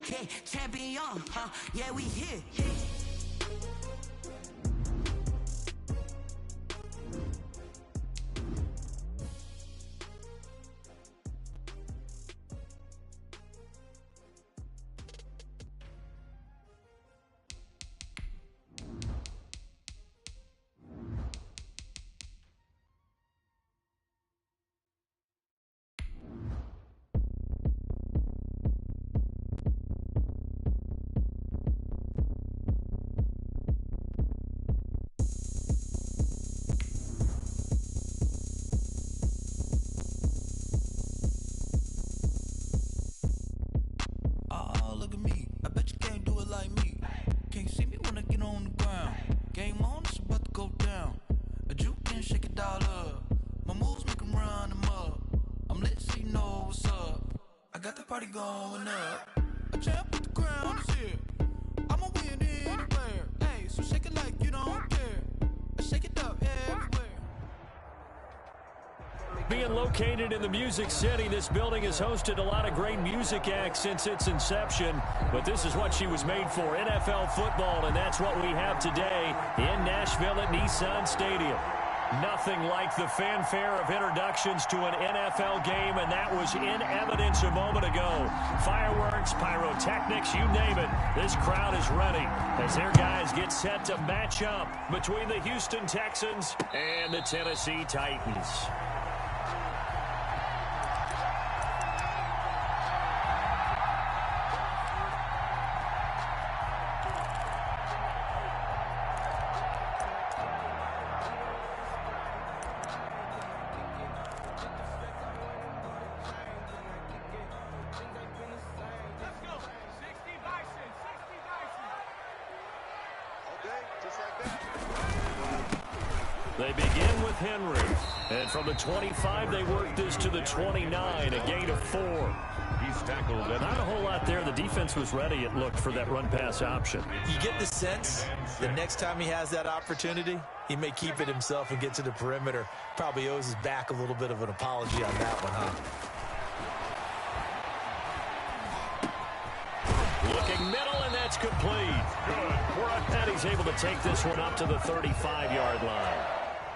Okay, champion, huh? Yeah, we here. Going up, a champ with the crown is here. I'ma win anywhere. Hey, so shake it like you don't care. Shake it up everywhere. Being located in the Music City, this building has hosted a lot of great music acts since its inception. But this is what she was made for, NFL football, and that's what we have today in Nashville at Nissan Stadium. Nothing like the fanfare of introductions to an NFL game, and that was in evidence a moment ago. Fireworks, pyrotechnics, you name it. This crowd is ready as their guys get set to match up between the Houston Texans and the Tennessee Titans. They begin with Henry, and from the 25, they work this to the 29, a gain of 4. He's tackled. And not a whole lot there. The defense was ready, it looked, for that run-pass option. You get the sense the next time he has that opportunity, he may keep it himself and get to the perimeter. Probably owes his back a little bit of an apology on that one, huh? Looking middle, and that's complete. Good. And he's able to take this one up to the 35-yard line.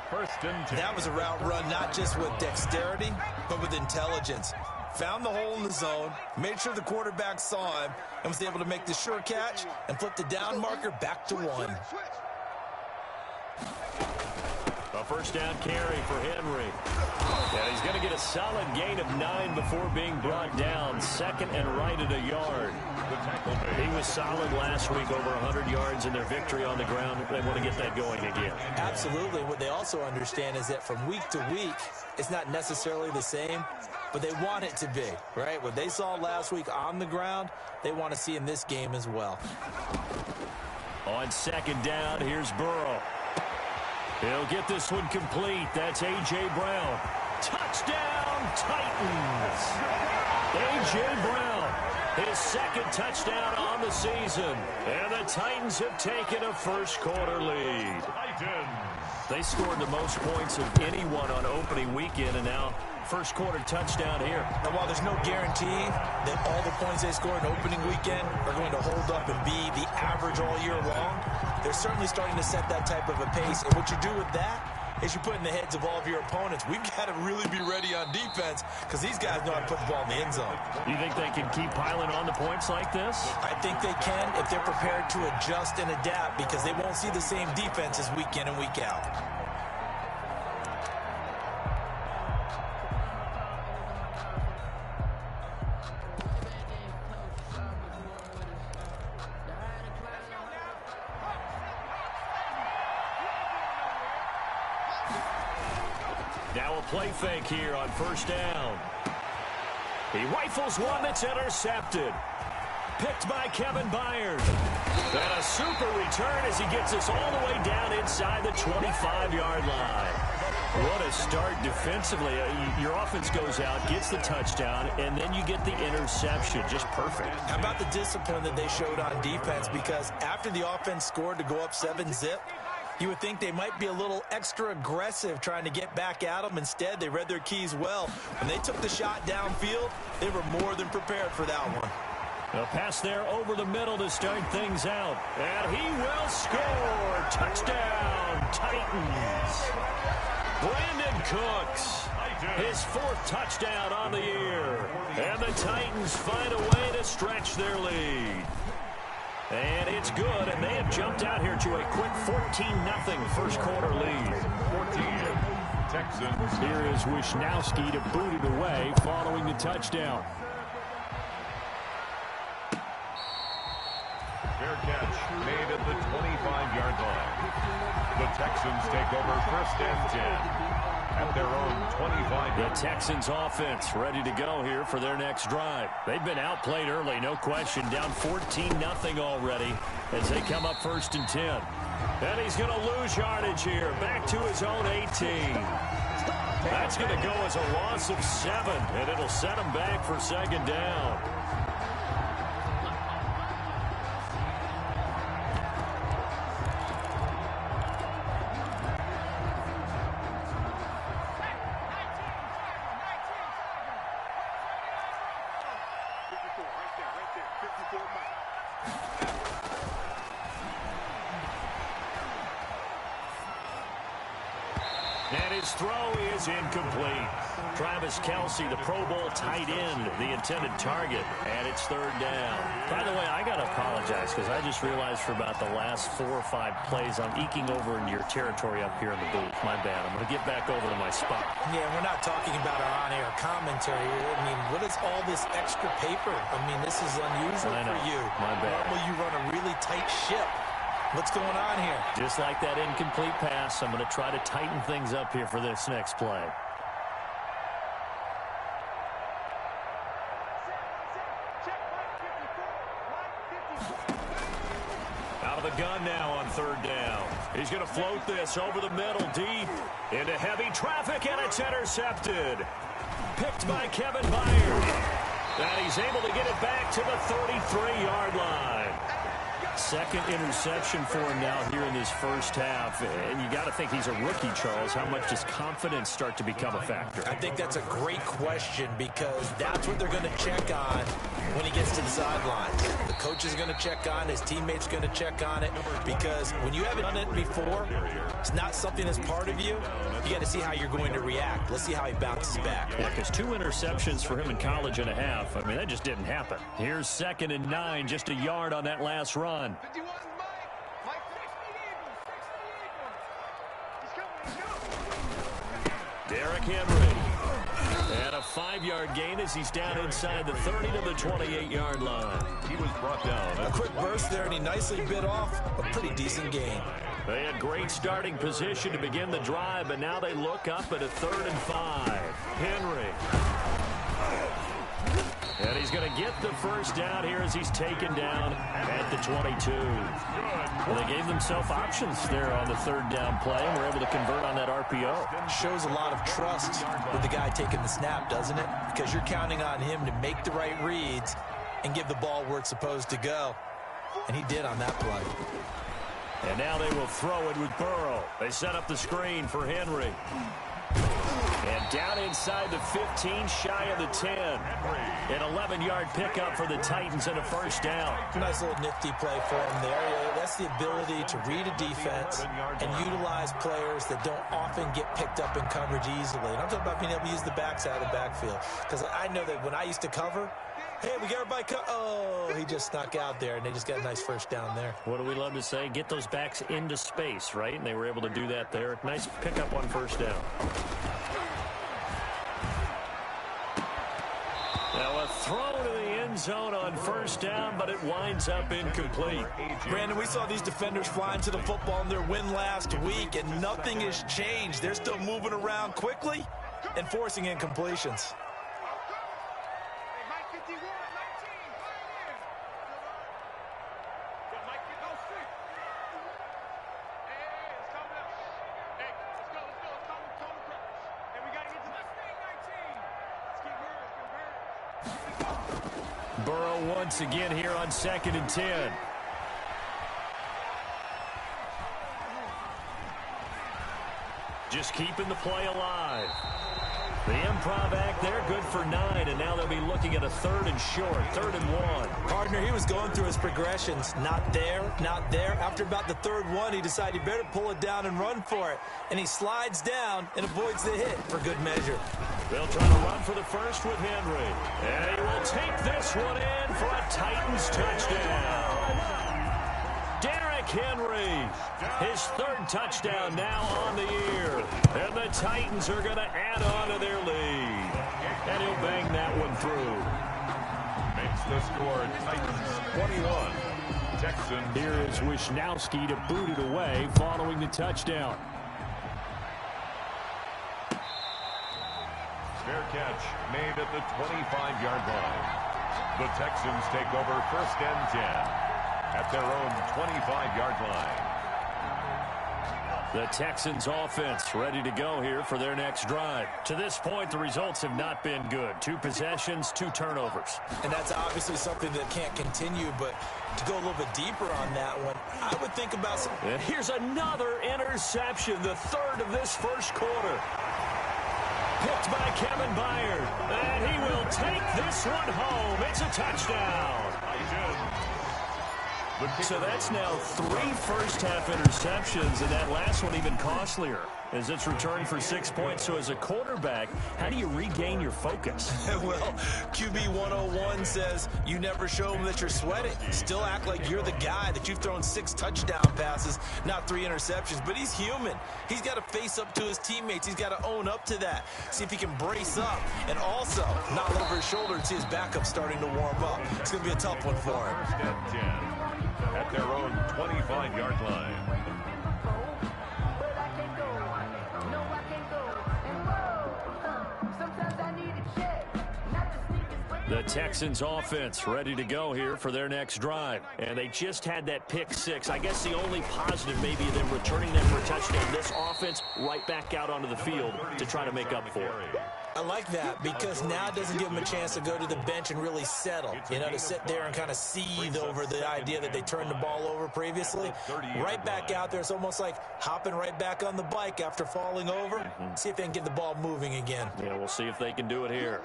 First and 10. That was a route run not just with dexterity, but with intelligence. Found the hole in the zone, made sure the quarterback saw him, and was able to make the sure catch and flip the down marker back to 1. A first down carry for Henry. And he's going to get a solid gain of 9 before being brought down. Second and right at a yard. He was solid last week, over 100 yards in their victory on the ground. They want to get that going again. Absolutely. What they also understand is that from week to week, it's not necessarily the same, but they want it to be, right? What they saw last week on the ground, they want to see in this game as well. On second down, here's Burrow. He'll get this one complete. That's A.J. Brown. Touchdown, Titans. A.J. Brown, his second touchdown on the season. And the Titans have taken a first-quarter lead. They scored the most points of anyone on opening weekend, and now first-quarter touchdown here. And while there's no guarantee that all the points they score in opening weekend are going to hold up and be the average all year long, they're certainly starting to set that type of a pace. And what you do with that is you put in the heads of all of your opponents, we've got to really be ready on defense because these guys know how to put the ball in the end zone. You think they can keep piling on the points like this? I think they can if they're prepared to adjust and adapt, because they won't see the same defenses week in and week out. Now a play fake here on first down. He rifles one that's intercepted. Picked by Kevin Byard. And a super return as he gets us all the way down inside the 25-yard line. What a start defensively. Your offense goes out, gets the touchdown, and then you get the interception. Just perfect. How about the discipline that they showed on defense? Because after the offense scored to go up 7-zip, you would think they might be a little extra aggressive trying to get back at them. Instead, they read their keys well. When they took the shot downfield, they were more than prepared for that one. A pass there over the middle to start things out. And he will score. Touchdown, Titans. Brandon Cooks, his 4th touchdown on the year. And the Titans find a way to stretch their lead. And it's good, and they have jumped out here to a quick 14-0 first quarter lead. 14, Texans. Here is Wisnowski to boot it away following the touchdown. Fair catch made at the 25-yard line. The Texans take over 1st and 10 at their own 25. The Texans offense ready to go here for their next drive. They've been outplayed early, no question, down 14-0 already as they come up 1st and 10. And he's going to lose yardage here, back to his own 18. That's going to go as a loss of 7, and it'll set him back for 2nd down. And his throw is incomplete. Travis Kelce, the Pro Bowl tight end, the intended target, and it's 3rd down. By the way, I got to apologize because I just realized for about the last 4 or 5 plays I'm eking over into your territory up here in the booth. My bad. I'm going to get back over to my spot. Yeah, we're not talking about our on-air commentary here. I mean, what is all this extra paper? I mean, this is unusual for you. My bad. Normally you run a really tight ship. What's going on here? Just like that incomplete pass, I'm going to try to tighten things up here for this next play. Out of the gun now on 3rd down. He's going to float this over the middle deep into heavy traffic, and it's intercepted. Picked by Kevin Byard. And he's able to get it back to the 33-yard line. 2nd interception for him now here in this first half. And you got to think he's a rookie, Charles. How much does confidence start to become a factor? I think that's a great question because that's what they're going to check on when he gets to the sidelines. The coach is going to check on it. His teammates going to check on it because when you haven't done it before, it's not something that's part of you. You got to see how you're going to react. Let's see how he bounces back. Yeah, because 2 interceptions for him in college and a half. I mean, that just didn't happen. Here's 2nd and 9, just a yard on that last run. Derrick Henry. And a 5-yard gain as he's down inside the 30 to the 28-yard line. He was brought down. A quick burst there, and he nicely bit off a pretty decent gain. They had great starting position to begin the drive, but now they look up at a 3rd and 5. Henry. And he's going to get the first down here as he's taken down at the 22. Well, they gave themselves options there on the 3rd down play and were able to convert on that RPO. Shows a lot of trust with the guy taking the snap, doesn't it? Because you're counting on him to make the right reads and give the ball where it's supposed to go. And he did on that play. And now they will throw it with Burrow. They set up the screen for Henry. And down inside the 15, shy of the 10. An 11-yard pickup for the Titans and a first down. Nice little nifty play for him there. That's the ability to read a defense and utilize players that don't often get picked up in coverage easily. And I'm talking about being able to use the backside of the backfield. Because I know that when I used to cover, hey, we got everybody oh, he just snuck out there, and they just got a nice first down there. What do we love to say? Get those backs into space, right? And they were able to do that there. Nice pickup on first down. Now a throw to the end zone on first down, but it winds up incomplete. Brandon, we saw these defenders flying to the football in their win last week, and nothing has changed. They're still moving around quickly and forcing incompletions. Burrow once again here on 2nd and 10. Just keeping the play alive. The improv act there, good for 9, and now they'll be looking at a 3rd and short, 3rd and 1. Partner, he was going through his progressions. Not there, not there. After about the 3rd one, he decided he better pull it down and run for it. And he slides down and avoids the hit for good measure. They'll try to run for the first with Henry. And he will take this one in for a Titans touchdown. Derrick Henry, his 3rd touchdown now on the year. And the Titans are going to add on to their lead. And he'll bang that one through. Makes the score Titans 21. Texans. Here is Wisnowski to boot it away following the touchdown. Fair catch made at the 25-yard line. The Texans take over 1st and 10 at their own 25-yard line. The Texans offense ready to go here for their next drive. To this point, the results have not been good. 2 possessions, 2 turnovers. And that's obviously something that can't continue, but to go a little bit deeper on that one, I would think about some... And here's another interception, the 3rd of this first quarter. Picked by Kevin Byard, and he will take this one home. It's a touchdown. So that's now 3 first-half interceptions, and that last one even costlier as it's returned for 6 points. So as a quarterback, how do you regain your focus? Well, QB 101 says you never show them that you're sweating. Still act like you're the guy, that you've thrown 6 touchdown passes, not 3 interceptions. But he's human. He's got to face up to his teammates. He's got to own up to that. See if he can brace up and also not look over his shoulder and see his backup starting to warm up. It's going to be a tough one for him. 1st and 10 at their own 25-yard line. The Texans offense ready to go here for their next drive. And they just had that pick 6. I guess the only positive maybe them returning that for a touchdown. This offense right back out onto the field to try to make up for it. I like that because now it doesn't give them a chance to go to the bench and really settle. You know, to sit there and kind of seethe over the idea that they turned the ball over previously. Right back out there, it's almost like hopping right back on the bike after falling over. See if they can get the ball moving again. Yeah, we'll see if they can do it here.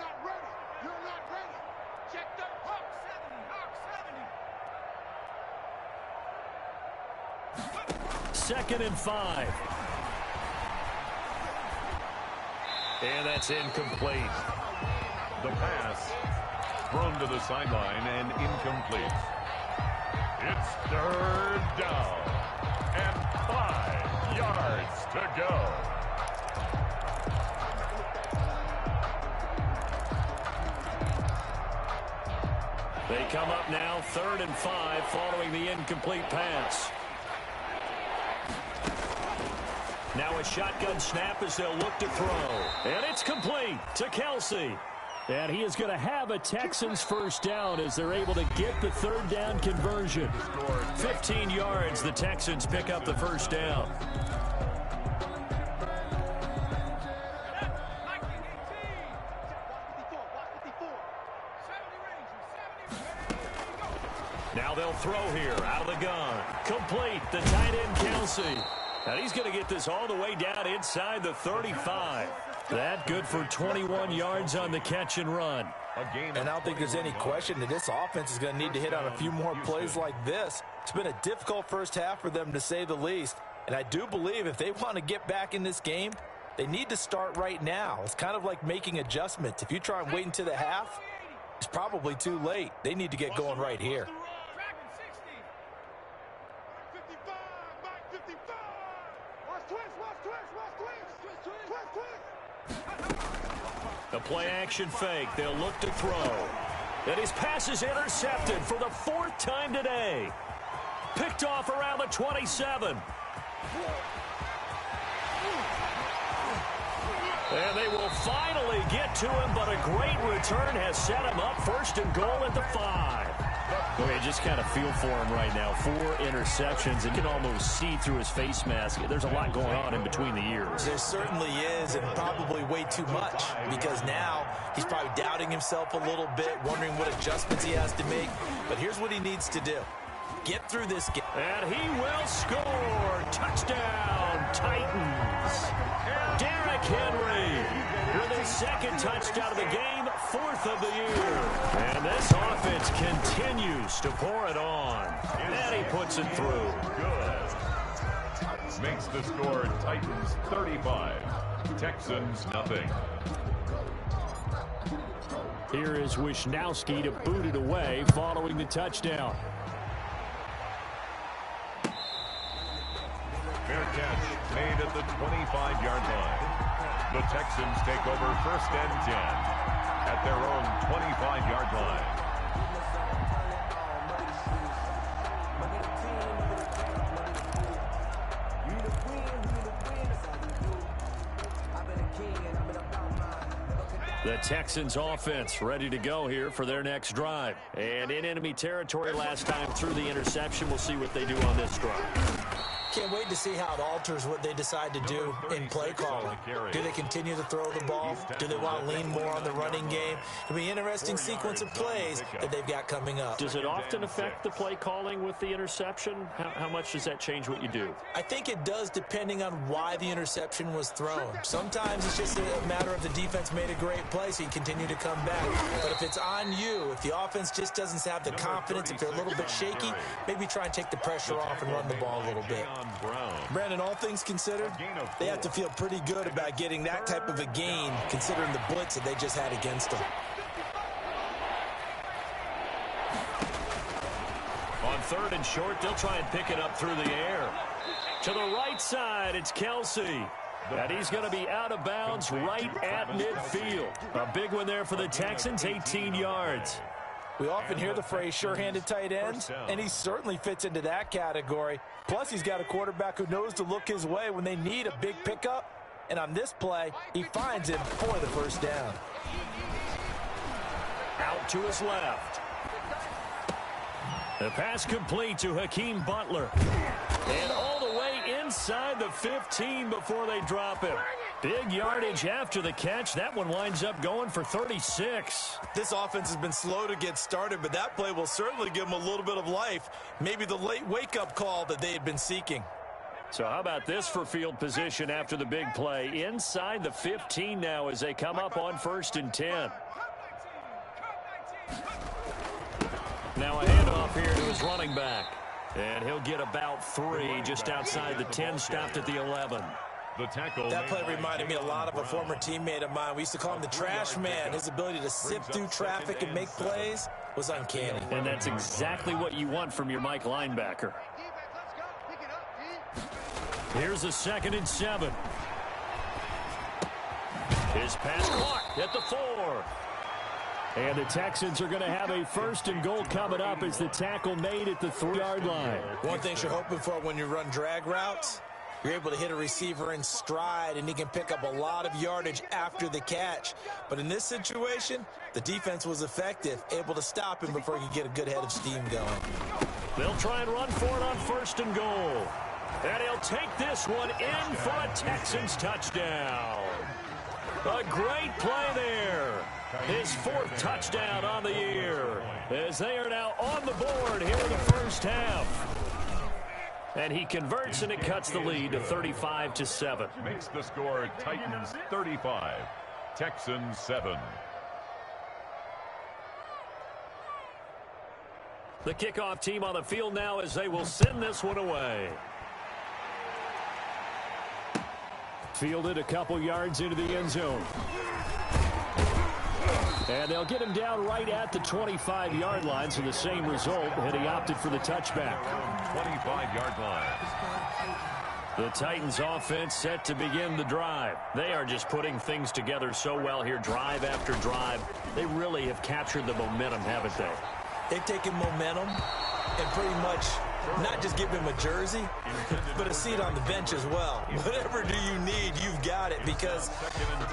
2nd and 5. And that's incomplete. The pass thrown to the sideline and incomplete. It's 3rd down and 5 yards to go. They come up now 3rd and 5 following the incomplete pass. Now a shotgun snap as they'll look to throw. And it's complete to Kelsey. And he is going to have a Texans first down as they're able to get the 3rd down conversion. 15 yards, the Texans pick up the first down. Now they'll throw here out of the gun. Complete, the tight end Kelsey. And he's going to get this all the way down inside the 35. That good for 21 yards on the catch and run. And I don't think there's any question that this offense is going to need to hit on a few more plays like this. It's been a difficult first half for them, to say the least. And I do believe if they want to get back in this game, they need to start right now. It's kind of like making adjustments. If you try and wait until the half, it's probably too late. They need to get going right here. The play-action fake. They'll look to throw. And his pass is intercepted for the 4th time today. Picked off around the 27. And they will finally get to him, but a great return has set him up 1st and goal at the 5. Okay, just kind of feel for him right now. 4 interceptions. You can almost see through his face mask. There's a lot going on in between the ears. There certainly is, and probably way too much, because now he's probably doubting himself a little bit, wondering what adjustments he has to make. But here's what he needs to do. Get through this game. And he will score. Touchdown, Titans. Derrick Henry with his second touchdown of the game, fourth of the year. And this offense continues to pour it on. And he puts it through. Good. Makes the score Titans 35, Texans nothing. Here is Wisnowski to boot it away following the touchdown. Fair catch made at the 25-yard line. The Texans take over first and 10 at their own 25-yard line. The Texans offense ready to go here for their next drive. And in enemy territory last time through the interception. We'll see what they do on this drive. Can't wait to see how it alters what they decide to do in play calling. Do they continue to throw the ball? Do they want to lean more on the running game? It'll be an interesting sequence of plays that they've got coming up. Does it often affect the play calling with the interception? How much does that change what you do? I think it does, depending on why the interception was thrown. Sometimes it's just a matter of the defense made a great play, so you continue to come back. But if it's on you, if the offense just doesn't have the confidence, if they're a little bit shaky, maybe try and take the pressure off and run the ball a little bit. Brandon, all things considered, they have to feel pretty good about getting that type of a gain, considering the blitz that they just had against them. On third and short, they'll try and pick it up through the air. To the right side, it's Kelsey. And he's going to be out of bounds right at midfield. A big one there for the Texans, 18 yards. We often hear the phrase sure-handed tight ends, and he certainly fits into that category. Plus, he's got a quarterback who knows to look his way when they need a big pickup. And on this play, he finds him for the first down. Out to his left. The pass complete to Hakeem Butler. And all the way inside the 15 before they drop him. Big yardage after the catch. That one winds up going for 36. This offense has been slow to get started, but that play will certainly give them a little bit of life. Maybe the late wake-up call that they had been seeking. So how about this for field position after the big play? Inside the 15 now as they come up on first and 10. Now a handoff here to his running back. And he'll get about 3 just outside the 10, stopped at the 11. That play reminded me a lot of a former teammate of mine. We used to call him the trash man. His ability to sift through traffic and make plays was uncanny. And that's exactly what you want from your Mike linebacker. Here's a 2nd and 7. His pass clock at the 4. And the Texans are going to have a 1st and goal coming up as the tackle made at the 3-yard line. One thing you're hoping for when you run drag routes, you're able to hit a receiver in stride, and he can pick up a lot of yardage after the catch. But in this situation, the defense was effective, able to stop him before he could get a good head of steam going. They'll try and run for it on 1st and goal. And he'll take this one in for a Texans touchdown. A great play there. His 4th touchdown on the year as they are now on the board here in the first half. And he converts, and it cuts the lead to 35-7. Makes the score Titans 35, Texans 7. The kickoff team on the field now as they will send this one away. Fielded a couple yards into the end zone. And they'll get him down right at the 25-yard line, so the same result, and he opted for the touchback. 25-yard line. The Titans offense set to begin the drive. They are just putting things together so well here, drive after drive. They really have captured the momentum, haven't they? They've taken momentum and pretty much not just give him a jersey, but a seat on the bench as well. Whatever do you need, you've got it, because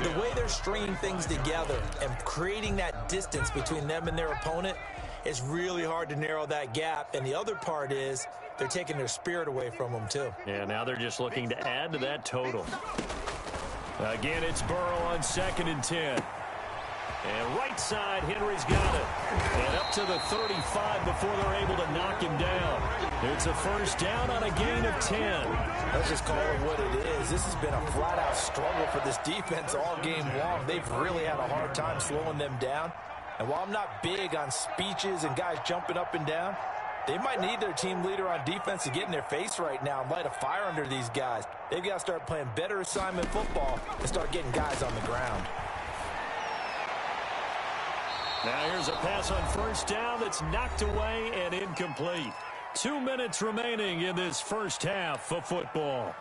the way they're stringing things together and creating that distance between them and their opponent is really hard to narrow that gap. And the other part is they're taking their spirit away from them, too. Yeah, now they're just looking to add to that total. Again, it's Burrow on 2nd and 10. And right side, Henry's got it. And up to the 35 before they're able to knock him down. It's a first down on a gain of 10. Let's just call it what it is. This has been a flat-out struggle for this defense all game long. They've really had a hard time slowing them down. And while I'm not big on speeches and guys jumping up and down, they might need their team leader on defense to get in their face right now and light a fire under these guys. They've got to start playing better assignment football and start getting guys on the ground. Now here's a pass on first down that's knocked away and incomplete. 2 minutes remaining in this first half of football.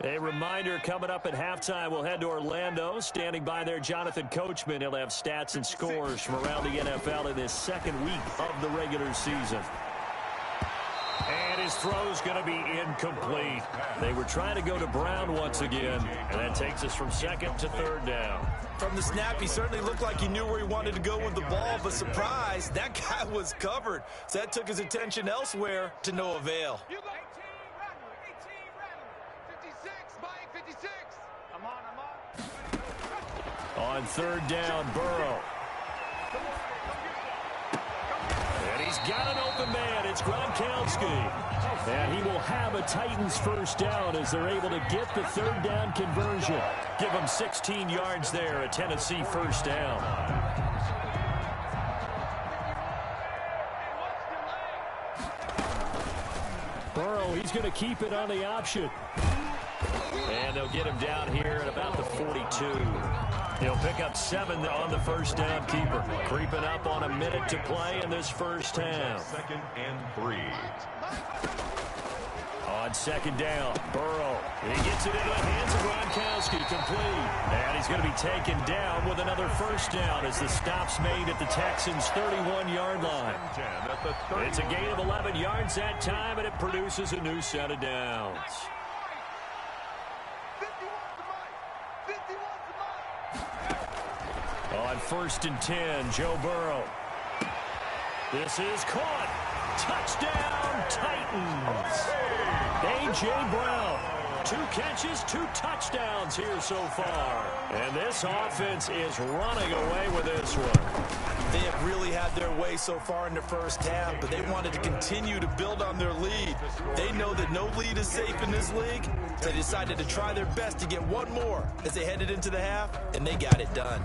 A reminder, coming up at halftime, we'll head to Orlando. Standing by there, Jonathan Coachman. He'll have stats and scores from around the NFL in his second week of the regular season. And his throw's going to be incomplete. They were trying to go to Brown once again, and that takes us from second to third down. From the snap, he certainly looked like he knew where he wanted to go with the ball, but surprise, that guy was covered. So that took his attention elsewhere to no avail. On third down, Burrow. And he's got an open man. It's Gronkowski. And he will have a Titans first down as they're able to get the third down conversion. Give them 16 yards there, a Tennessee first down. Burrow, he's going to keep it on the option. And they'll get him down here at about the 42. He'll pick up 7 on the first down keeper. Creeping up on a minute to play in this first half. 2nd and 3. On second down, Burrow. He gets it into the hands of Gronkowski, complete. And he's going to be taken down with another first down as the stop's made at the Texans' 31-yard line. It's a gain of 11 yards that time, and it produces a new set of downs. On 1st and 10, Joe Burrow. This is caught. Touchdown, Titans. A.J. Brown. 2 catches, 2 touchdowns here so far. And this offense is running away with this one. They have really had their way so far in the first half, but they wanted to continue to build on their lead. They know that no lead is safe in this league, so they decided to try their best to get one more as they headed into the half, and they got it done.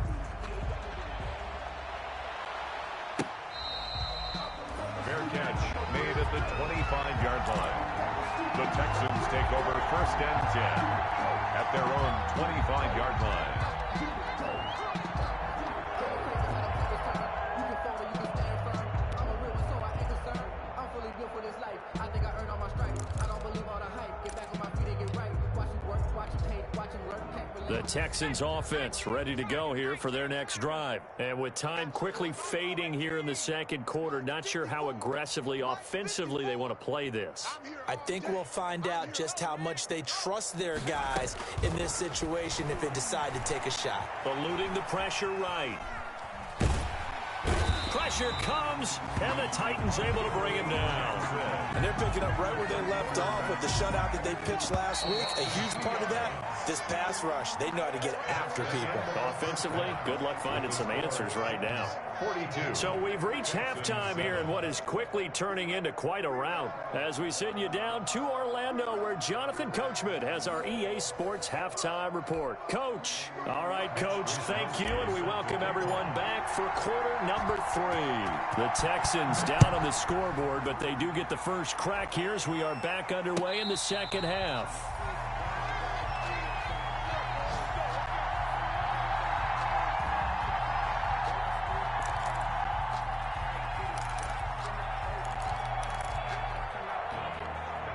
Fair catch made at the 25-yard line. The Texans take over 1st and 10 at their own 25-yard line. The Texans offense ready to go here for their next drive. And with time quickly fading here in the second quarter, not sure how aggressively, offensively they want to play this. I think we'll find out just how much they trust their guys in this situation if they decide to take a shot. Eluding the pressure right. Pressure comes, and the Titans able to bring him down. And they're picking up right where they left off with the shutout that they pitched last week. A huge part of that, this pass rush. They know how to get after people. Offensively, good luck finding some answers right now. 42. So we've reached halftime here in what is quickly turning into quite a rout. As we send you down to Orlando, where Jonathan Coachman has our EA Sports halftime report. Coach. All right, Coach, thank you, and we welcome everyone back for quarter number 3. The Texans down on the scoreboard, but they do get the first crack here as we are back underway in the second half.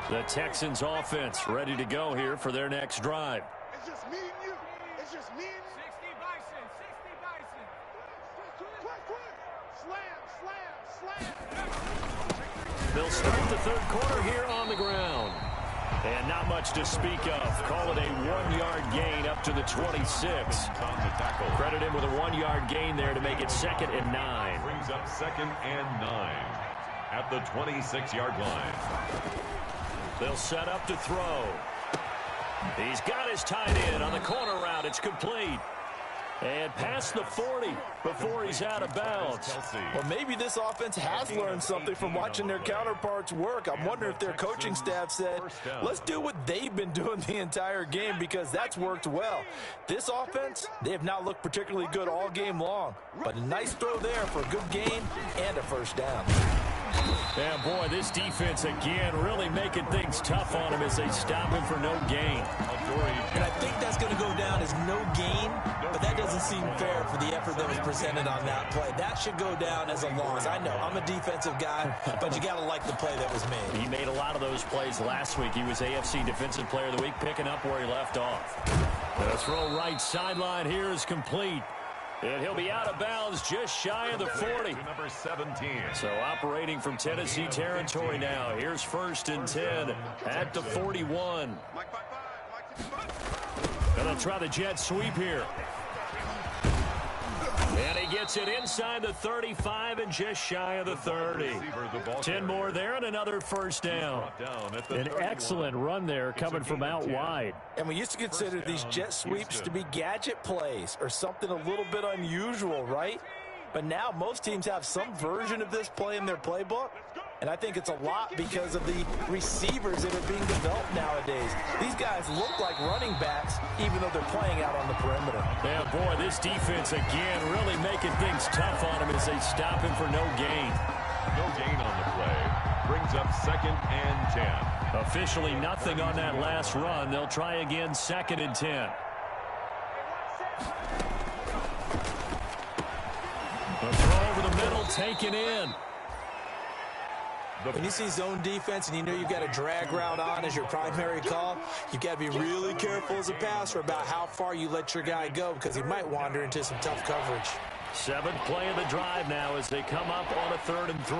The Texans offense ready to go here for their next drive. It's just me and you. It's just me and you. 60 Bison. 60 Bison. Quick. Slam. They'll start the third quarter here on the ground. And not much to speak of. Call it a 1-yard gain up to the 26. Credit him with a 1-yard gain there to make it 2nd and 9. Brings up 2nd and 9 at the 26-yard line. They'll set up to throw. He's got his tight end on the corner route. It's complete. And past the 40 before he's out of bounds. Well, maybe this offense has learned something from watching their counterparts work. I'm wondering if their coaching staff said, let's do what they've been doing the entire game, because that's worked well. This offense, they have not looked particularly good all game long. But a nice throw there for a good gain and a first down. Yeah, boy, this defense again really making things tough on him as they stop him for no gain. And I think that's going to go down as no gain, but that doesn't seem fair for the effort that was presented on that play. That should go down as a loss. I know, I'm a defensive guy, but you got to like the play that was made. He made a lot of those plays last week. He was AFC Defensive Player of the Week, picking up where he left off. The throw right sideline here is complete. And he'll be out of bounds just shy of the 40. Number 17. So operating from Tennessee territory now. Here's 1st and 10 at the 41. And they'll try the jet sweep here. And he gets it inside the 35 and just shy of the 30. 10 more there and another first down. An excellent run there coming from out wide. And we used to consider these jet sweeps to be gadget plays or something a little bit unusual, right? But now most teams have some version of this play in their playbook. And I think it's a lot because of the receivers that are being developed nowadays. These guys look like running backs, even though they're playing out on the perimeter. Yeah, boy, this defense again really making things tough on him as they stop him for no gain. No gain on the play. Brings up 2nd and 10. Officially nothing on that last run. They'll try again 2nd and 10. The throw over the middle taken in. When you see zone defense and you know you've got a drag route on as your primary call, you've got to be really careful as a passer about how far you let your guy go, because he might wander into some tough coverage. 7th play of the drive now as they come up on a 3rd and 3.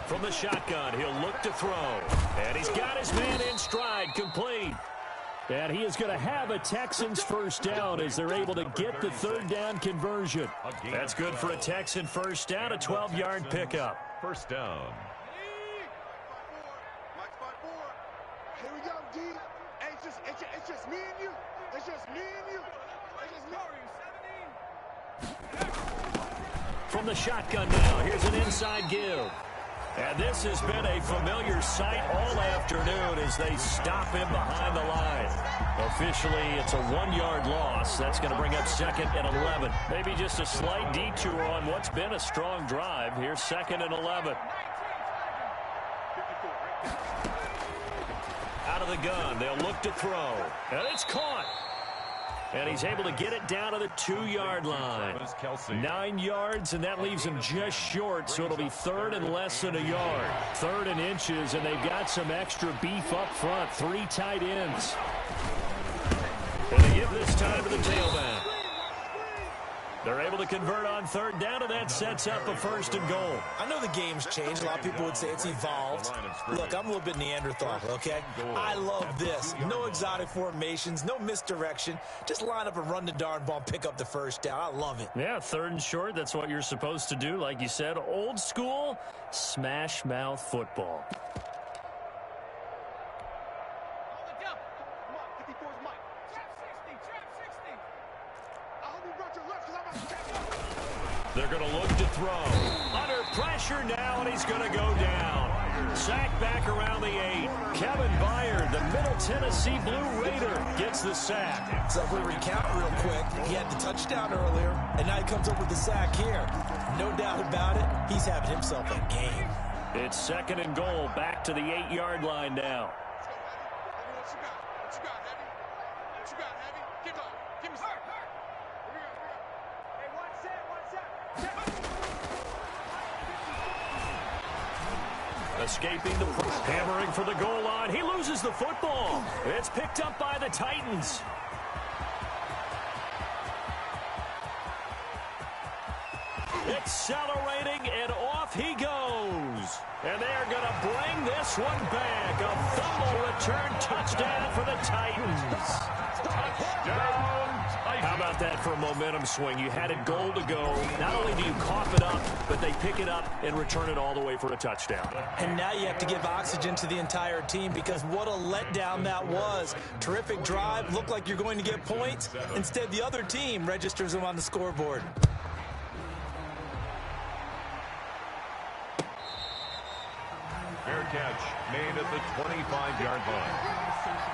From the shotgun, he'll look to throw. And he's got his man in stride, complete. And he is going to have a Texans first down as they're able to get the 3rd down conversion. That's good for a Texan first down, a 12-yard pickup. First down. Here we go, D. Hey, it's just me and you. It's just me and you. It's just me. From the shotgun now, here's an inside give. And this has been a familiar sight all afternoon as they stop him behind the line. Officially, it's a 1-yard loss. That's going to bring up 2nd and 11. Maybe just a slight detour on what's been a strong drive. Here's 2nd and 11. Out of the gun, they'll look to throw. And it's caught. And he's able to get it down to the 2-yard line. 9 yards, and that leaves him just short, so it'll be 3rd and less than a yard. 3rd and inches, and they've got some extra beef up front. 3 tight ends. And they give this time to the tailback. They're able to convert on 3rd down, and that sets up a 1st and goal. I know the game's changed. A lot of people would say it's evolved. Look, I'm a little bit Neanderthal, okay? I love this. No exotic formations, no misdirection. Just line up and run the darn ball and pick up the first down. I love it. Yeah, 3rd and short, that's what you're supposed to do. Like you said, old school, smash mouth football. They're going to look to throw. Under pressure now, and he's going to go down. Sack back around the 8. Kevin Byard, the Middle Tennessee Blue Raider, gets the sack. So if we recount real quick, he had the touchdown earlier, and now he comes up with the sack here. No doubt about it, he's having himself a game. It's 2nd and goal, back to the 8-yard line now. Escaping the push, hammering for the goal line. He loses the football. It's picked up by the Titans. Accelerating, and off he goes. And they're going to bring this one back. A fumble return touchdown for the Titans. Touchdown, Titans. How about that for a momentum swing? You had a goal to go. Not only do you cough it up, but they pick it up and return it all the way for a touchdown. And now you have to give oxygen to the entire team because what a letdown that was. Terrific drive. Looked like you're going to get points. Instead, the other team registers them on the scoreboard. Fair catch made at the 25-yard line.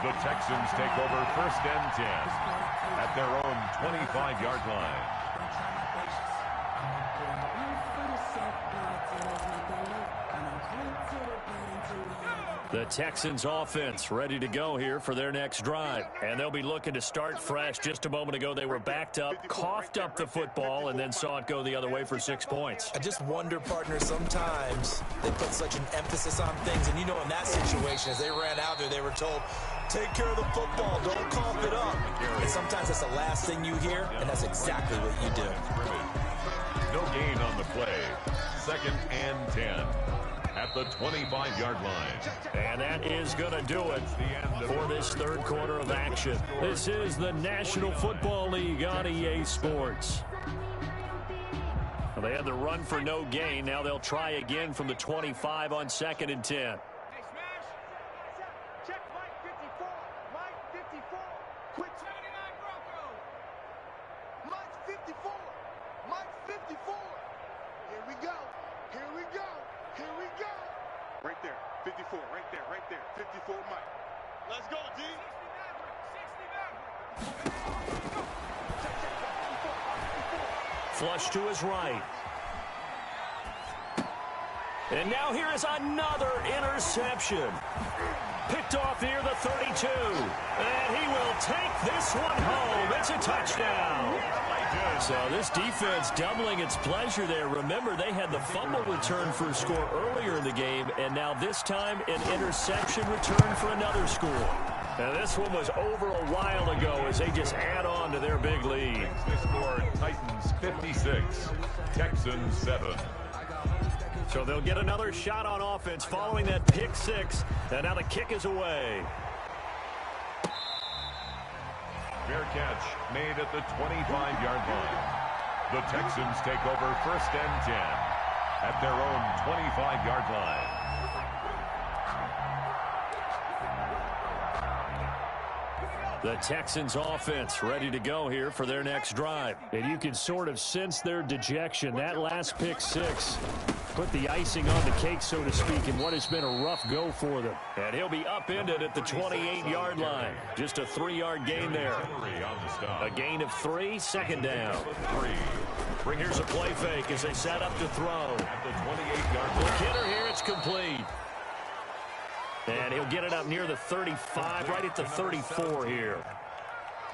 The Texans take over 1st and 10 at their own 25-yard line. The Texans offense ready to go here for their next drive. And they'll be looking to start fresh. Just a moment ago, they were backed up, coughed up the football, and then saw it go the other way for 6 points. I just wonder, partner, sometimes they put such an emphasis on things. And you know, in that situation, as they ran out there, they were told, take care of the football, don't cough it up. And sometimes that's the last thing you hear, and that's exactly what you do. No gain on the play. 2nd and 10. At the 25-yard line. And that is going to do it for this third quarter of action. This is the National Football League on EA Sports. Well, they had the run for no gain. Now they'll try again from the 25 on 2nd and 10. Hey, Smash. Check Mike 54. Mike 54. Quick 79 Bronco. Mike 54. Mike 54. Here we go. Here we go. Here we go. Right there. 54. Right there. Right there. 54 Mike. Let's go, D. 60 Flush to his right. And now here is another interception. Picked off near the 32. And he will take this one home. It's a touchdown. So this defense doubling its pleasure there. Remember, they had the fumble return for a score earlier in the game, and now this time an interception return for another score. Now this one was over a while ago as they just add on to their big lead. The score, Titans 56, Texans 7. So they'll get another shot on offense following that pick six, and now the kick is away. Fair catch made at the 25-yard line. The Texans take over 1st and 10 at their own 25-yard line. The Texans offense ready to go here for their next drive. And you can sort of sense their dejection. That last pick six put the icing on the cake, so to speak, in what has been a rough go for them. And he'll be upended at the 28-yard line. Just a 3-yard gain there. A gain of 3, 2nd down. Here's a play fake as they set up to throw. At the 28-yard line. Look hitter here, it's complete. And he'll get it up near the 35, right at the 34 here.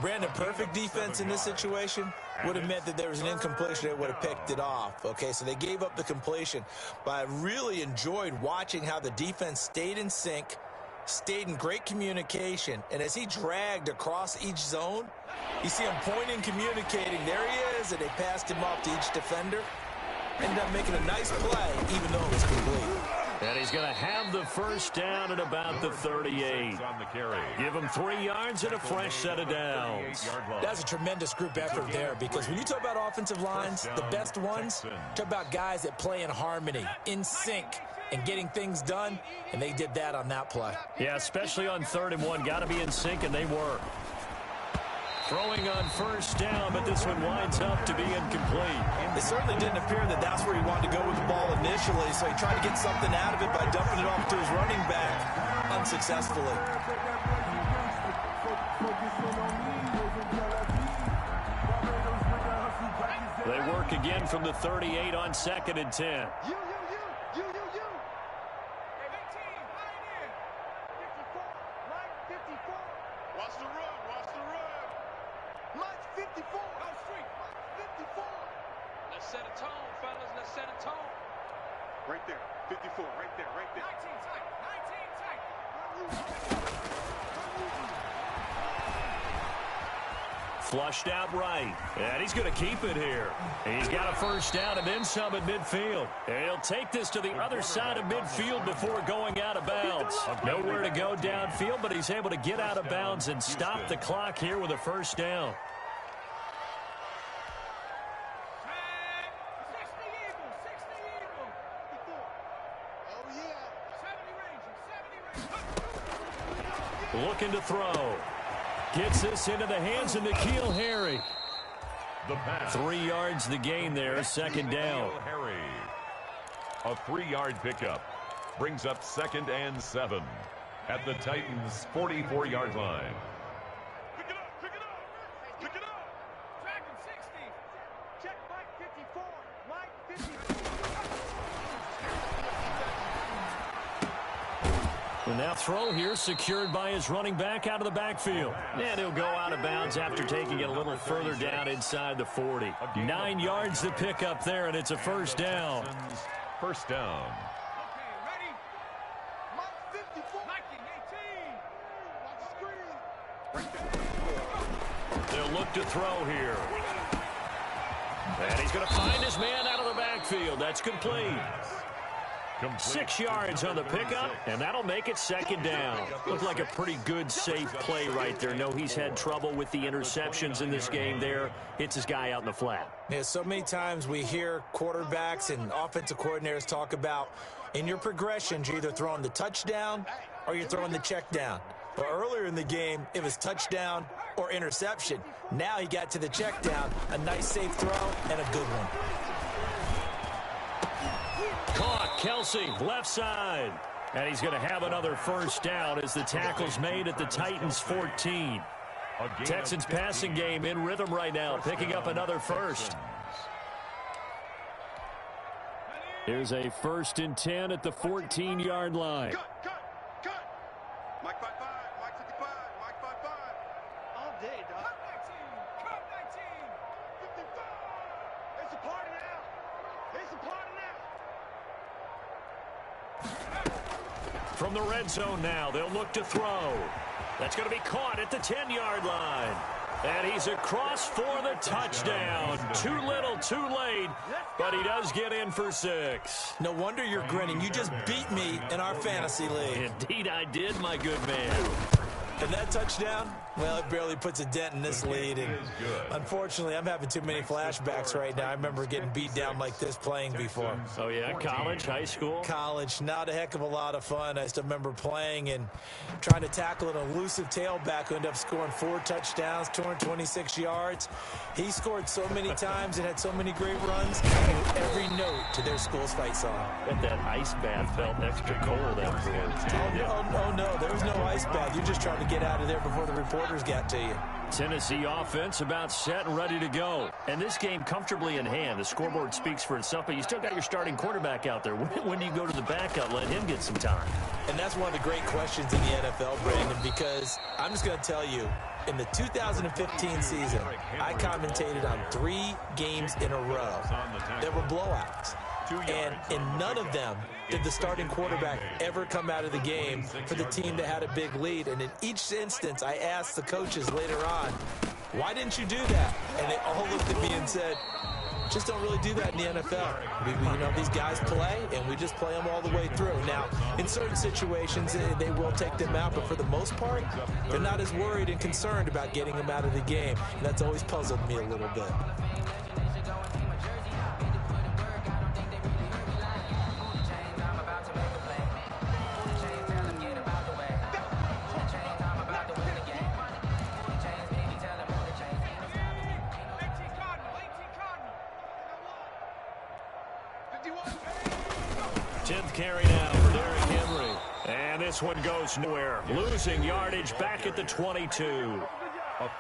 Brandon, perfect defense in this situation would have meant that there was an incompletion that would have picked it off. Okay, so they gave up the completion. But I really enjoyed watching how the defense stayed in sync, stayed in great communication. And as he dragged across each zone, you see him pointing, communicating. There he is, and they passed him off to each defender. Ended up making a nice play, even though it was complete. And he's going to have the first down at about the 38. Give him 3 yards and a fresh set of downs. That's a tremendous group effort there, because when you talk about offensive lines, the best ones, talk about guys that play in harmony, in sync, and getting things done, and they did that on that play. Yeah, especially on 3rd and 1. Got to be in sync, and they were. Throwing on first down, but this one winds up to be incomplete. It certainly didn't appear that that's where he wanted to go with the ball initially, so he tried to get something out of it by dumping it off to his running back unsuccessfully. They work again from the 38 on 2nd and 10. Watch the run, watch the run. Mike 54. Go street. Mike 54. Let's set a tone, fellas. Let's set a tone. Right there. 54. Right there. Right there. 19 tight. 19 tight. Flushed out right. And he's going to keep it here. He's got a first down and then some at midfield. And he'll take this to the other side of midfield before going out of bounds. Nowhere to go downfield, but he's able to get out of bounds and stop the clock here with a first down. Looking to throw. Gets this into the hands of N'Keal Harry. The pass. 3 yards the gain there, second down. Harry. A 3-yard pickup. Brings up 2nd and 7 at the Titans' 44-yard line. Pick it up, pick it up, pick it up. Track him 60. Check Mike 54. Mike 54. And that throw here secured by his running back out of the backfield. And he'll go out of bounds after taking it a little further down inside the 40. 9 yards to pick up there, and it's a first down. First down. Okay, ready? Mike 54. 19, 18. Watch the screen. They'll look to throw here. And he's going to find his man out of the backfield. That's complete. 6 yards on the pickup, and that'll make it second down. Looked like a pretty good, safe play right there. No, he's had trouble with the interceptions in this game there. Hits his guy out in the flat. Yeah, so many times we hear quarterbacks and offensive coordinators talk about in your progressions, you're either throwing the touchdown or you're throwing the check down. But earlier in the game, it was touchdown or interception. Now he got to the check down, a nice safe throw, and a good one. Caught, Kelsey, left side. And he's going to have another first down as the tackle's made at the Titans' 14. Texans passing game in rhythm right now, picking up another first. Here's a 1st and 10 at the 14-yard line. Cut. Mike 55. Mike 55. Mike 55. All day, dog. Cut 19. 55. It's a party now. It's a party now. From the red zone now, they'll look to throw. That's going to be caught at the 10-yard line. And he's across for the touchdown. Too little, too late, but he does get in for 6. No wonder you're grinning. You just beat me in our fantasy league. Indeed I did, my good man. And that touchdown, well, it barely puts a dent in this lead. And unfortunately, I'm having too many flashbacks right now. I remember getting beat down like this playing before. Oh, yeah? College, high school? College, not a heck of a lot of fun. I still remember playing and trying to tackle an elusive tailback who ended up scoring 4 touchdowns, 226 yards. He scored so many times and had so many great runs. I knew every note to their school's fight song. Bet that ice bath felt extra cold afterwards. Oh, no, there was no ice bath. You're just trying to get out of there before the reporters got to you. Tennessee offense about set and ready to go. And this game comfortably in hand. The scoreboard speaks for itself, but you still got your starting quarterback out there. When do you go to the backup, let him get some time? And that's one of the great questions in the NFL, Brandon, because I'm just going to tell you, in the 2015 season, I commentated on 3 games in a row that were blowouts. And in none of them did the starting quarterback ever come out of the game for the team that had a big lead. And in each instance, I asked the coaches later on, why didn't you do that? And they all looked at me and said, just don't really do that in the NFL. You know, these guys play, and we just play them all the way through. Now, in certain situations, they will take them out, but for the most part, they're not as worried and concerned about getting them out of the game. And that's always puzzled me a little bit. Carry now for Derrick Henry. And this one goes nowhere. Losing yardage back at the 22.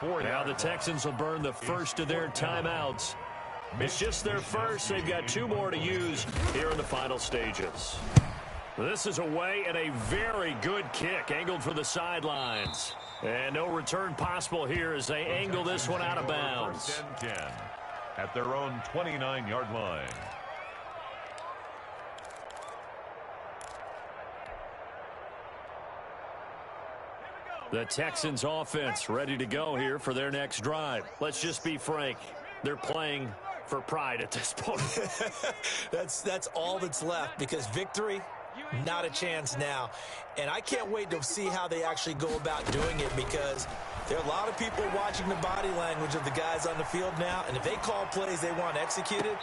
Now the Texans will burn the first of their timeouts. It's just their first. They've got 2 more to use here in the final stages. This is away and a very good kick angled for the sidelines. And no return possible here as they angle this one out of bounds. 10 at their own 29-yard line. The Texans offense ready to go here for their next drive. Let's just be frank. They're playing for pride at this point. That's all that's left, because victory, not a chance now. And I can't wait to see how they actually go about doing it, because there are a lot of people watching the body language of the guys on the field now, and if they call plays they want executed,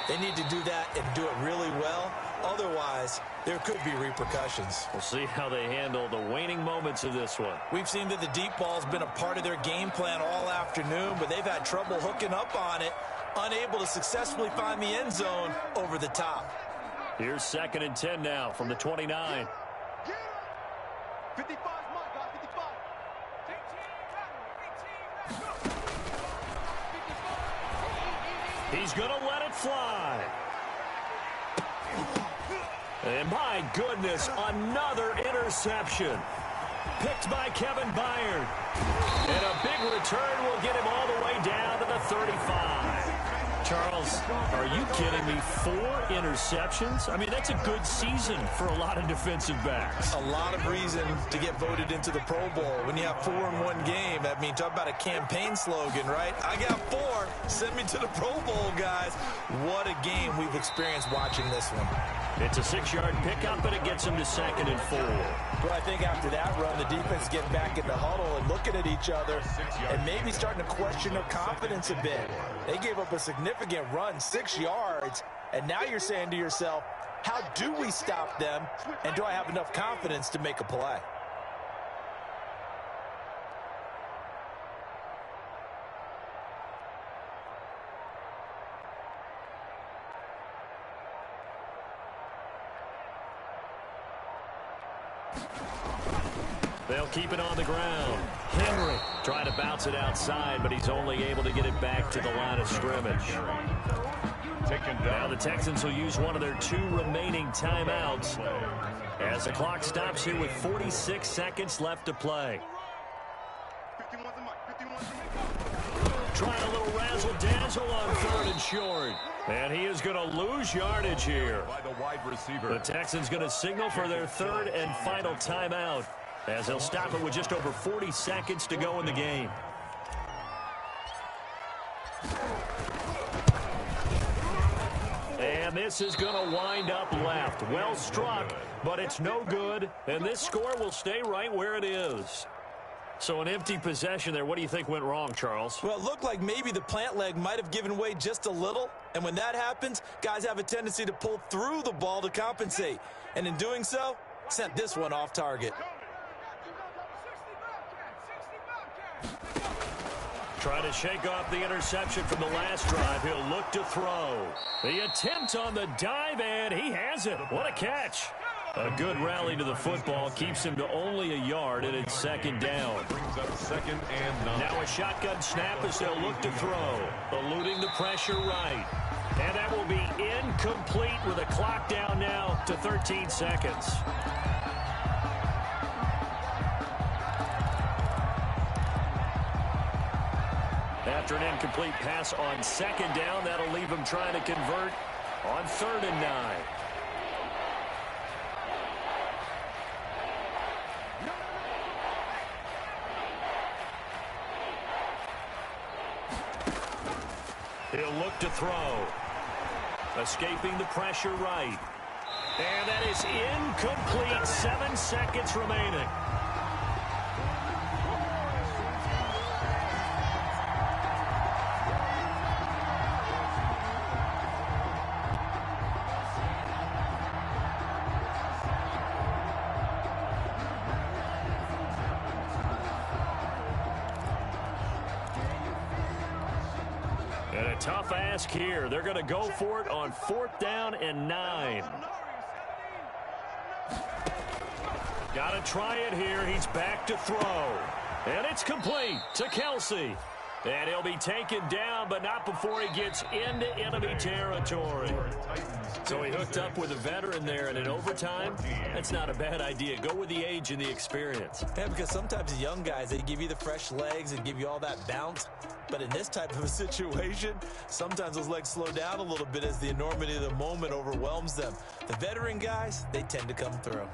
they need to do that and do it really well. Otherwise, there could be repercussions. We'll see how they handle the waning moments of this one. We've seen that the deep ball's been a part of their game plan all afternoon, but they've had trouble hooking up on it, unable to successfully find the end zone over the top. Here's 2nd and 10 now from the 29. 55 is mine, guys. 55. He's going to let it fly. And my goodness, another interception. Picked by Kevin Byard. And a big return will get him all the way down to the 35. Charles, are you kidding me? 4 interceptions? I mean, that's a good season for a lot of defensive backs. A lot of reason to get voted into the Pro Bowl. When you have 4 in one game, I mean, talk about a campaign slogan, right? I got 4. Send me to the Pro Bowl, guys. What a game we've experienced watching this one. It's a 6-yard pickup, and it gets him to 2nd and 4. Well, I think after that run, the defense getting back in the huddle and looking at each other and maybe starting to question their confidence a bit. They gave up a significant run, 6 yards, and now you're saying to yourself, how do we stop them, and do I have enough confidence to make a play? They'll keep it on the ground. Henry trying to bounce it outside, but he's only able to get it back to the line of scrimmage. Now the Texans will use one of their 2 remaining timeouts as the clock stops here with 46 seconds left to play. Trying a little razzle-dazzle on 3rd and short. And he is going to lose yardage here. By the wide receiver. The Texans going to signal for their 3rd and final timeout, as they'll stop it with just over 40 seconds to go in the game. And this is going to wind up left. Well struck, but it's no good. And this score will stay right where it is. So an empty possession there. What do you think went wrong, Charles? Well, it looked like maybe the plant leg might have given way just a little. And when that happens, guys have a tendency to pull through the ball to compensate. And in doing so, sent this one off target. Trying to shake off the interception from the last drive. He'll look to throw. The attempt on the dive, and he has it. What a catch. A good rally to the football keeps him to only a yard, and it's 2nd down. Brings up 2nd and 9. Now a shotgun snap as they'll look to throw. Eluding the pressure right. And that will be incomplete with a clock down now to 13 seconds. After an incomplete pass on 2nd down, that'll leave him trying to convert on 3rd and 9. He'll look to throw. Escaping the pressure right. And that is incomplete. 7 seconds remaining. Tough ask here. They're going to go for it on 4th down and 9. Got to try it here. He's back to throw. And it's complete to Kelsey. And he'll be taken down, but not before he gets into enemy territory. So he hooked up with a veteran there, and in overtime, that's not a bad idea. Go with the age and the experience. Yeah, because sometimes the young guys, they give you the fresh legs and give you all that bounce. But in this type of a situation, sometimes those legs slow down a little bit as the enormity of the moment overwhelms them. The veteran guys, they tend to come through.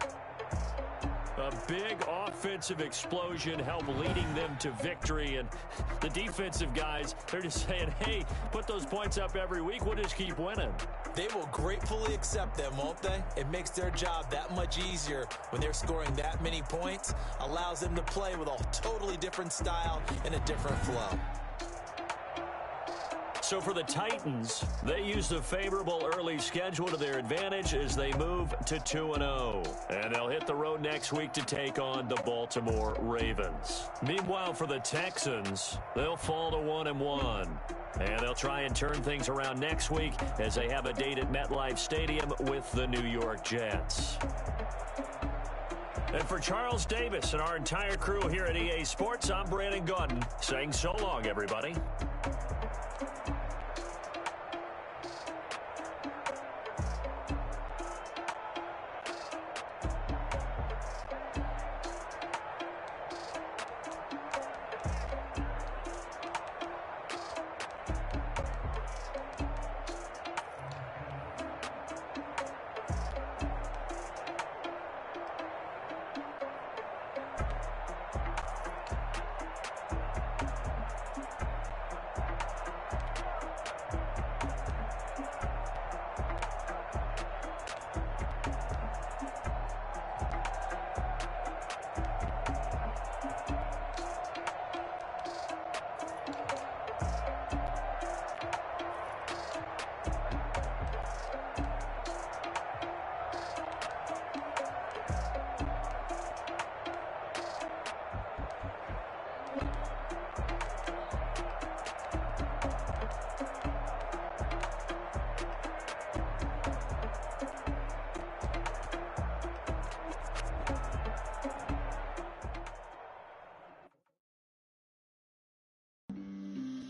A big offensive explosion helped leading them to victory. And the defensive guys, they're just saying, hey, put those points up every week. We'll just keep winning. They will gratefully accept them, won't they? It makes their job that much easier when they're scoring that many points. Allows them to play with a totally different style and a different flow. So for the Titans, they use the favorable early schedule to their advantage as they move to 2-0. And they'll hit the road next week to take on the Baltimore Ravens. Meanwhile, for the Texans, they'll fall to 1-1. And they'll try and turn things around next week as they have a date at MetLife Stadium with the New York Jets. And for Charles Davis and our entire crew here at EA Sports, I'm Brandon Gaudin saying so long, everybody.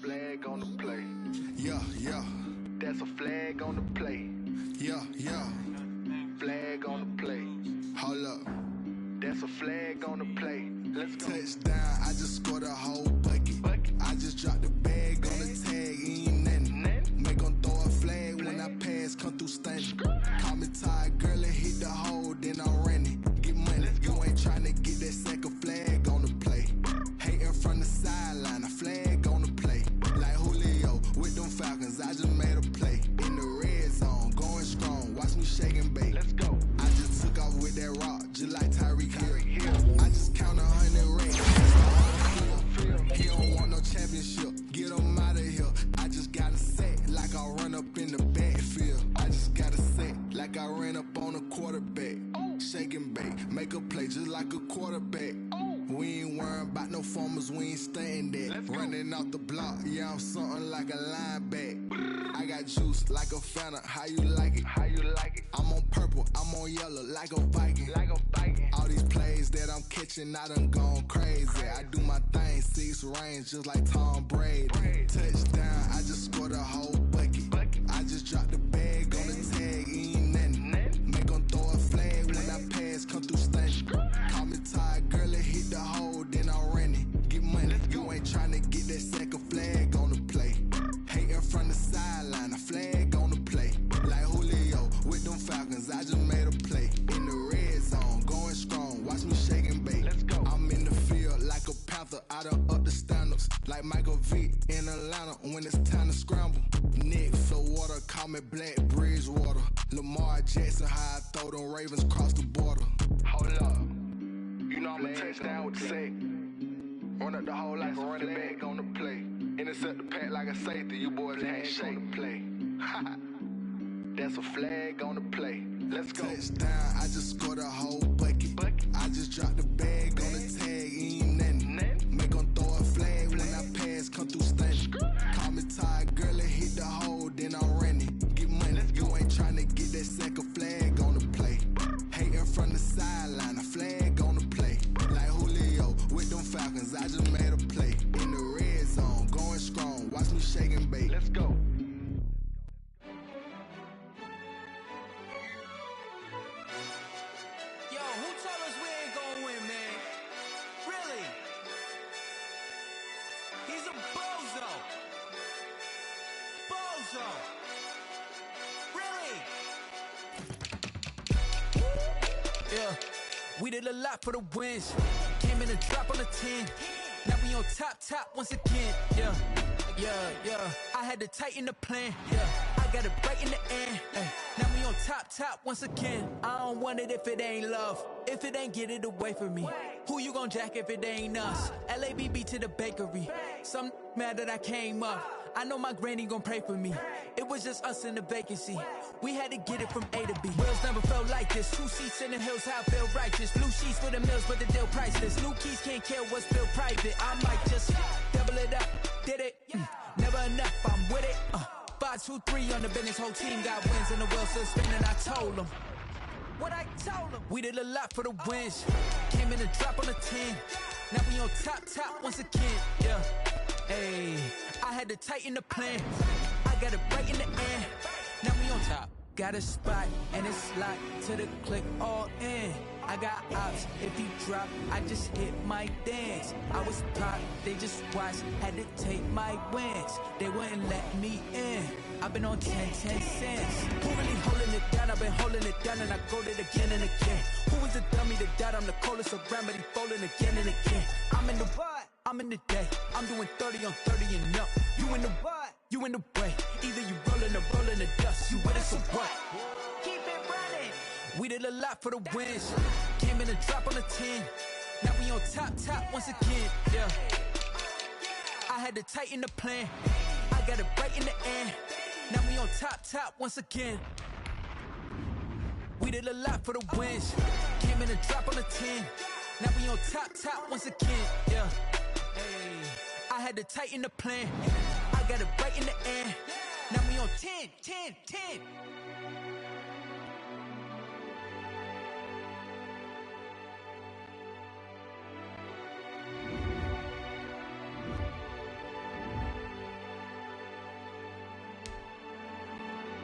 Flag on the play. Yeah, yeah. That's a flag on the play. Yeah, yeah. Flag on the play. Hold up. That's a flag on the play. Let's go. Touchdown, I just scored a whole bucket. I just dropped the bag on the tag, ain't nothing. Make 'em throw a flag when I pass, come through stunning. Call me tired, girl, and hit the hole, then I'm running. Get money, you ain't tryna get that second flag on the play. Hating from the sideline, a flag on the play. Like Julio with them Falcons, I just made a play. In the red zone, going strong, watch me shake and bake. Let's go. I just took off with that rock, just like Tyreek Hill. I just count 100 racks. He don't want no championship, get him out of here. I just got a set like I run up in the backfield. I just got a set like I ran up on a quarterback. Shake and bake, make a play just like a quarterback. We ain't worrying about no formers, we ain't staying there. Running off the block, yeah, I'm something like a linebacker. I got juice like a Fanta, how you like it? How you like it? I'm on purple, I'm on yellow like a Viking. Like a Viking. All these plays that I'm catching, I done gone crazy. I do my thing, 6 range just like Tom Brady. Touchdown, I just scored a whole bucket. I just dropped the bag on the tag, ain't nothing. Make 'em throw a flag when I pass, come through stunning. Call me tired, girl, and hit the hole, then I'm running. Get money, you ain't tryna get that second flag on the play. Hating from the sideline, a flag on the play. Like Julio with them Falcons, I just made a play. In the red zone, going strong, watch me shake and bake. Let's go. I'm in the field like a Panther, I done up the standards. Like Michael Vick in Atlanta when it's time to scramble. Nick flow water, call me Black Bridgewater. Lamar Jackson, how I throw them Ravens cross the border. Hold up. You know I'm a touchdown with the sack. Run up the hole like a running back on the play. Intercept the pack like a safety. You boys ain't shake the play. That's a flag on the play. Let's go. Touchdown, I just scored a whole bucket. I just dropped the bag on the tag, ain't nothing. Make 'em throw a flag when I pass, come through stunning. Call me tired, girl, and hit the hole, then I'm running. Get money, you ain't tryna get that second flag on the play. Hating from the sideline, a flag on the play. Like Julio with them Falcons, I just made a play. In the red zone, going strong, watch me shake and bake. Let's go. Yo, who told us we ain't gonna win, man? Really? He's a bozo. Bozo. Really? Yeah. We did a lot for the wins. Came in a drop on the 10. Now we on top once again. Yeah. I had to tighten the plan. Yeah. I got it right in the end. Ay. Now we on top once again. I don't want it if it ain't love. If it ain't, get it away from me. Who you gon' jack if it ain't us? LABB to the bakery. Some mad that I came up. I know my granny gon' pray for me. It was just us in the vacancy. We had to get it from A to B. Wheels never felt like this. 2 seats in the hills, how I feel righteous. Blue sheets for the mills, but the deal priceless. New keys can't kill what's still private. I might just double it up. Did it? Never enough, I'm with it. 5-2-3 on the business. Whole team got wins and the wheels still spinning. I told them what I told them. We did a lot for the wins. Came in a drop on the 10. Now we on top once again. Yeah. Hey, I had to tighten the plan. I got it right in the end. Now we on top. Got a spot and it's locked to the click all in. I got ops, if you drop, I just hit my dance. I was pop, they just watched, had to take my wins. They wouldn't let me in. I've been on 10 cents. Who really holding it down? I've been holding it down and I go it again and again. Who is the dummy that died? I'm the coldest around, but he falling again and again. I'm in the what? I'm in the day. I'm doing 30 on 30 and up. You in the what? You in the way. Either you rolling or rolling the dust. You with us or what? Keep it running. We did a lot for the wins. Came in a drop on the 10. Now we on top once again. Yeah. I had to tighten the plan. I got it right in the end. Now we on top once again. We did a lot for the wins. Came in a drop on the 10. Now we on top once again. Yeah. Hey, I had to tighten the plan. I got it right in the end. Now we on 10.